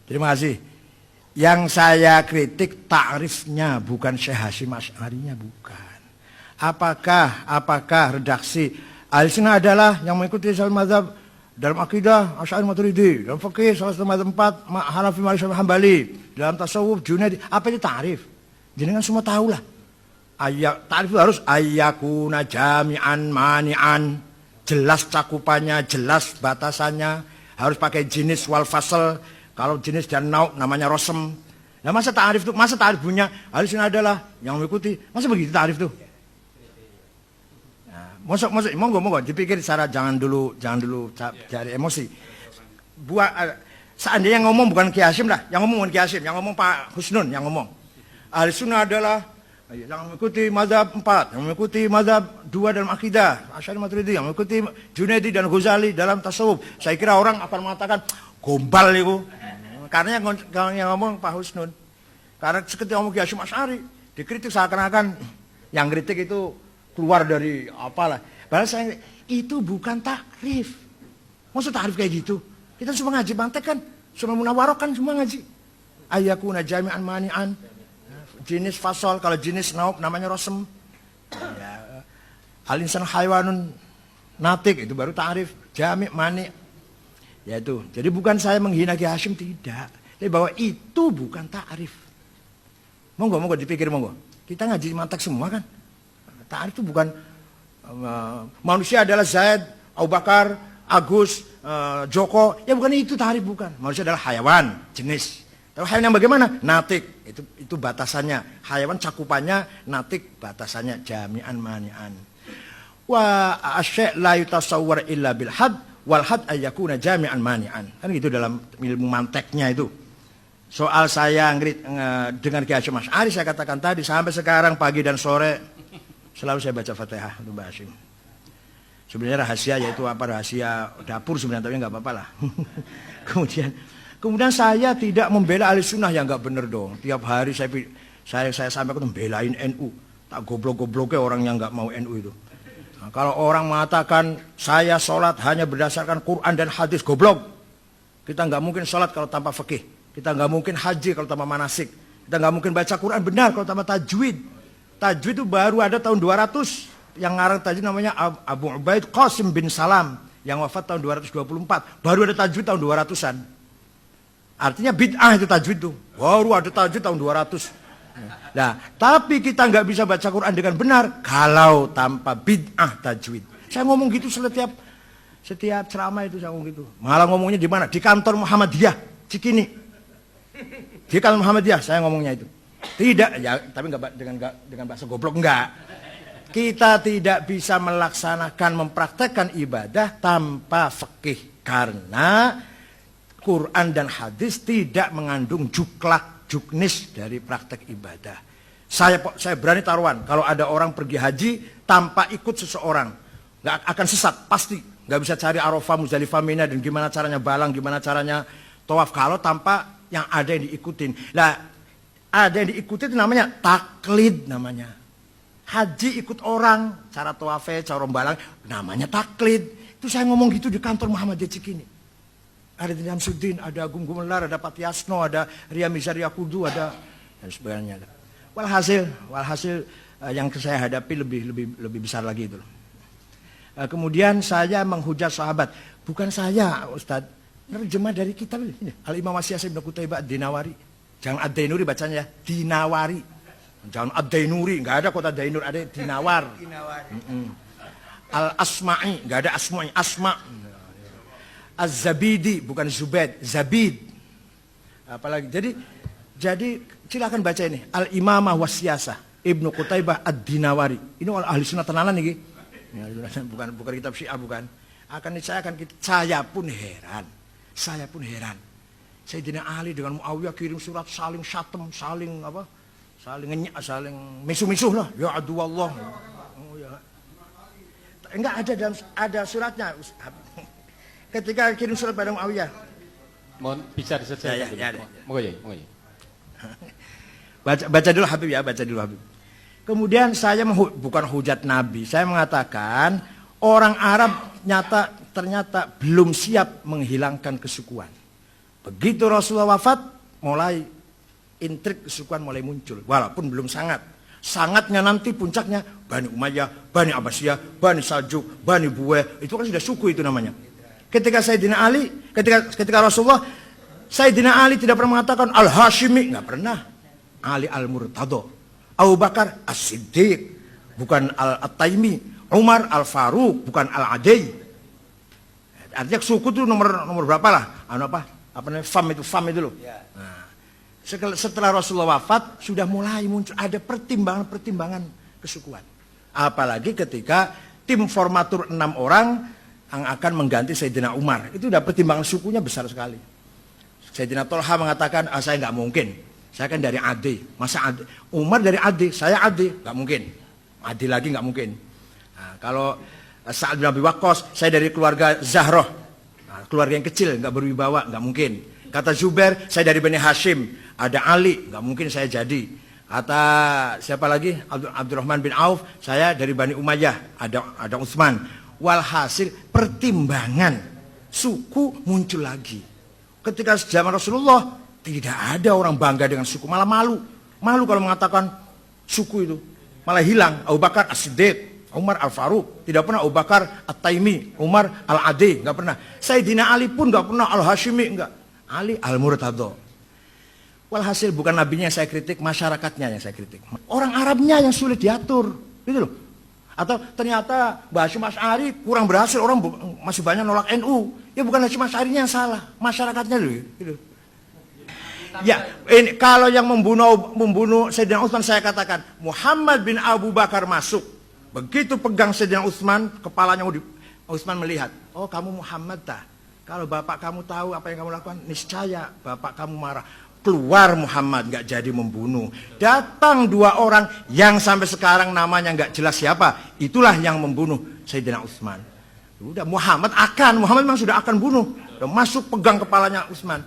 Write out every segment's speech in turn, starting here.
Terima kasih. Yang saya kritik takrifnya, bukan Syekh Hasyim Asy'arinya, bukan. Apakah redaksi Ahlussunnah adalah yang mengikuti salah mazhab dalam akidah Asy'ari Maturidi, dalam fikih salah satu mazhab 4 Hanafi Maliki Hambali, dalam tasawuf Junaidi. Apa itu takrif? Jenengan semua tahu lah. Takrif itu harus ayyakuna jami'an mani'an, jelas cakupannya, jelas batasannya, harus pakai jenis wal fasl. Kalau jenis dan nauk namanya rosem. Nah, masa takrif itu, masa takrif punya Ahlussunnah adalah yang mengikuti, masa begitu takrif itu? Masuk, monggo dipikir secara jangan dulu cari emosi. Seandainya yang ngomong bukan Ki Hasyim lah, yang ngomong bukan Ki Hasyim, yang ngomong Pak Husnun yang ngomong. Ahlussunnah adalah yang mengikuti mazhab 4, yang mengikuti mazhab 2 dalam akidah, Asy'ari Maturidi, yang mengikuti Junaidi dan Ghazali dalam tasawuf. Saya kira orang akan mengatakan gombal itu. Karena yang ngomong Pak Husnun. Karena ketika ngomong Ki Hasyim Asy'ari, dikritik seakan-akan yang kritik itu keluar dari apalah. Padahal saya itu bukan takrif. Maksud takrif kayak gitu? Kita semua ngaji mantek kan, semua munawarah kan semua ngaji. Ayyakuna jami'an mani'an. Jenis fasol, kalau jenis nauk namanya rosem. Ya, al-insan haywanun natik, itu baru takrif. Jami' mani'. Ya itu. Jadi bukan saya menghina Ki Hasyim, tidak. Tapi bahwa itu bukan takrif. Monggo dipikir monggo. Kita ngaji mantek semua kan. Takrif itu bukan manusia adalah Zaid, Abu Bakar, Agus, Joko. Ya bukan itu takrif, bukan. Manusia adalah hayawan, jenis. Tapi hayawan yang bagaimana? Natik. Itu batasannya. Hayawan cakupannya, natik batasannya. Jami'an mani'an. Wa asy' la yutasawwar illa bil had wal had ayyakuna jami'an mani'an. Kan gitu dalam ilmu manteknya itu. Soal saya dengan Ki Hasyim Asy'ari, saya katakan tadi, sampai sekarang pagi dan sore selalu saya baca Fatihah untuk Mbak Hasyim. Sebenarnya rahasia, yaitu rahasia dapur sebenarnya, tapi nggak apa-apa lah. Kemudian saya tidak membela Ahlussunnah, yang nggak bener dong. Tiap hari saya sampaikan membelain NU. Tak goblok-gobloknya orang yang nggak mau NU itu. Nah, kalau orang mengatakan saya sholat hanya berdasarkan Quran dan hadis, goblok. Kita nggak mungkin sholat kalau tanpa fikih. Kita nggak mungkin haji kalau tanpa manasik. Kita nggak mungkin baca Quran benar kalau tanpa tajwid. Tajwid itu baru ada tahun 200. Yang ngarang tajwid namanya Abu Ubaid Qasim bin Salam, yang wafat tahun 224. Baru ada tajwid tahun 200-an. Artinya bid'ah itu tajwid itu. Baru ada tajwid tahun 200. Nah, tapi kita nggak bisa baca Quran dengan benar kalau tanpa bid'ah tajwid. Saya ngomong gitu setiap ceramah itu saya ngomong gitu. Malah ngomongnya di mana? Di kantor Muhammadiyah, Cikini. Di kantor Muhammadiyah saya ngomongnya itu. Tidak, ya, tapi nggak dengan bahasa goblok, enggak. Kita tidak bisa melaksanakan, mempraktekkan ibadah tanpa fikih, karena Quran dan hadis tidak mengandung juknis dari praktek ibadah. Saya berani taruhan, kalau ada orang pergi haji tanpa ikut seseorang, nggak akan sesat, pasti. Nggak bisa cari Arafah, Muzdalifah, Mina, dan gimana caranya balang, gimana caranya tawaf, kalau tanpa yang ada yang diikutin. Nah, ada yang diikuti itu namanya taklid namanya. Haji ikut orang, cara tawafnya, cara balang, namanya taklid. Itu saya ngomong gitu di kantor Muhammadiyah Cikini. Ada Dinam Sudin, ada Agung Gumelar, ada Pak Tiasno, ada Ria Mizari Akudu, ada dan sebagainya. Walhasil yang saya hadapi lebih besar lagi itu. Kemudian saya menghujat sahabat. Bukan saya, Ustadz. Nerjemah dari kitab ini. Al-Imam Wasyasih bin Qutaibah Ad-Dinawari. Jangan Ad-Dainuri bacanya, Dinawari. Jangan Ad-Dainuri, enggak ada kota Dainur, ada Dinawar. Al-Asma'i, enggak ada Asma'i, Asma'. Az-Zabidi, bukan Zubaid, Zabid. Apalagi, jadi silakan baca ini. Al-Imamah Wasyasah Ibnu Qutaibah Ad-Dinawari. Ini Ahlussunnah tenanan nih. Ya, bukan kitab Syiah, bukan. Saya pun heran. Sayyidina Ali dengan Muawiyah kirim surat saling syatem, saling ngenyak, saling misuh-misuh lah. Ya aduwallah. Oh, ya. Enggak ada suratnya. Ketika kirim surat pada Muawiyah. Mohon bisa diselesaikan. Ya. Moga ya. Baca dulu Habib ya, baca dulu Habib. Kemudian saya bukan hujat Nabi, saya mengatakan orang Arab ternyata belum siap menghilangkan kesukuan. Begitu Rasulullah wafat, mulai intrik kesukuan mulai muncul. Walaupun belum sangat. Sangatnya nanti puncaknya Bani Umayyah, Bani Abbasiyah, Bani Saljuk, Bani Buweh. Itu kan sudah suku itu namanya. Ketika Sayyidina Ali, ketika Rasulullah, Sayyidina Ali tidak pernah mengatakan Al-Hashimi, nggak pernah. Ali Al-Murtado, Abu Bakar As-Siddiq, bukan Al-Taimi, Umar Al-Faruq, bukan Al-Adi. Artinya suku itu nomor berapa lah? Apa namanya? Fam itu loh. Nah, setelah Rasulullah wafat sudah mulai muncul ada pertimbangan kesukuan. Apalagi ketika tim formatur 6 orang yang akan mengganti Sayyidina Umar. Itu udah pertimbangan sukunya besar sekali. Sayyidina Tolha mengatakan, saya nggak mungkin. Saya kan dari Adi. Masa Adi? Umar dari Adi, saya Adi. Nggak mungkin. Adi lagi nggak mungkin. Nah, kalau Sa'ad bin Abi Waqqas, saya dari keluarga Zahroh. Nah, keluarga yang kecil, nggak berwibawa, nggak mungkin. Kata Zubair, saya dari Bani Hashim. Ada Ali, nggak mungkin saya jadi. Kata siapa lagi? Abdurrahman bin Auf, saya dari Bani Umayyah. Ada Utsman. Walhasil pertimbangan suku muncul lagi. Ketika zaman Rasulullah tidak ada orang bangga dengan suku, malah malu. Malu kalau mengatakan suku itu. Malah hilang. Abu Bakar As-Siddiq, Umar Al-Faruq, tidak pernah Abu Bakar At-Taimi, Umar Al-Adi, nggak pernah. Sayyidina Ali pun nggak pernah Al-Hashimi, nggak. Ali Al-Murtado. Walhasil bukan nabinya yang saya kritik, masyarakatnya yang saya kritik. Orang Arabnya yang sulit diatur, gitu loh. Atau ternyata Mbah Hasyim Asy'ari kurang berhasil, orang masih banyak nolak NU. Ya bukan Hasyim Asy'arinya yang salah, masyarakatnya loh. Gitu. Ya, ini kalau yang membunuh Sayyidina Utsman saya katakan Muhammad bin Abu Bakar masuk. Begitu pegang Sayyidina Utsman, kepalanya Utsman melihat, oh kamu Muhammad dah. Kalau bapak kamu tahu apa yang kamu lakukan, niscaya bapak kamu marah. Keluar Muhammad, nggak jadi membunuh. Datang 2 orang yang sampai sekarang namanya nggak jelas siapa. Itulah yang membunuh Sayyidina Utsman. Udah Muhammad memang sudah akan bunuh. Udah masuk pegang kepalanya Utsman.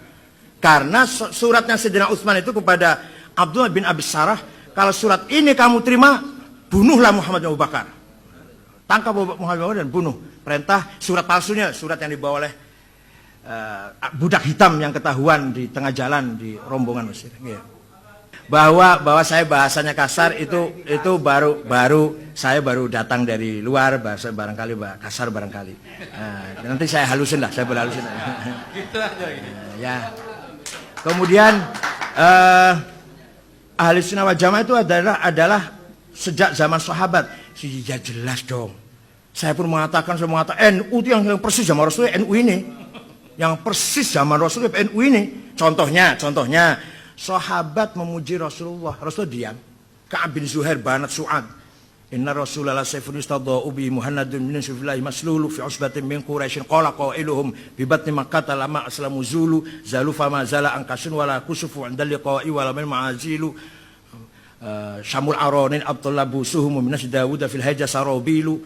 Karena suratnya Sayyidina Utsman itu kepada Abdullah bin Abi Sarah, kalau surat ini kamu terima, bunuhlah Muhammad bin Abu Bakar. Tangkap Muhammad bin Abu Bakar dan bunuh. Perintah surat palsunya, surat yang dibawa oleh budak hitam yang ketahuan di tengah jalan di rombongan Mesir. Ya. Bahwa saya bahasanya kasar itu saya baru datang dari luar, bahasa barangkali kasar barangkali. Nanti saya halusin lah, saya boleh halusin. Gitu aja ini. Ya. Kemudian ahli sunnah wal jamaah itu adalah sejak zaman sahabat. Ya jelas dong. Saya pun mengatakan NU itu yang persis zaman Rasulullah, NU ini. Yang persis zaman Rasulullah, NU ini. Contohnya, sahabat memuji Rasulullah diam. Ka'ab bin Zuhair banat Su'ad. Inna Rasulullah sayfun istadha'u bi Muhammadun min sufillahi maslulu fi usbatin min Quraisyin qala qailuhum bi batni Makkah lama aslamu zulu zalu fama zala ankasun wala kusufu 'inda liqa'i wala min ma'azilu Syamul Aronin Abdullah busuhum min Dawud fil hajja sarabilu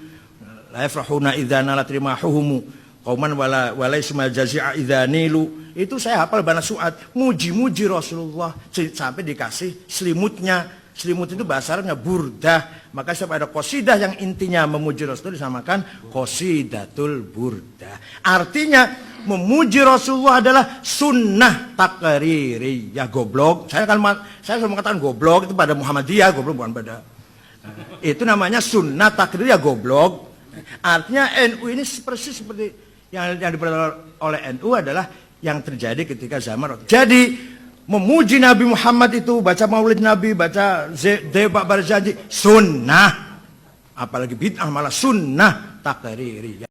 la yafrahuna idza nalat rimahuhum qauman wala isma jazi'a idza nilu. Itu saya hafal banat Su'ad, muji-muji Rasulullah sampai dikasih selimutnya. Selimut itu bahasa Arabnya burdah. Maka setiap ada qasidah yang intinya memuji Rasulullah disamakan qasidatul burdah. Artinya memuji Rasulullah adalah sunnah takririyah. Goblok. Saya selalu mengatakan goblok itu pada Muhammadiyah, goblok bukan pada. Itu namanya sunnah takririyah goblok. Artinya NU ini persis seperti yang diperoleh oleh NU adalah yang terjadi ketika zaman Rasul. Jadi memuji Nabi Muhammad itu, baca maulid Nabi, baca Deba Barzanji, sunnah. Apalagi bid'ah malah sunnah takririyah.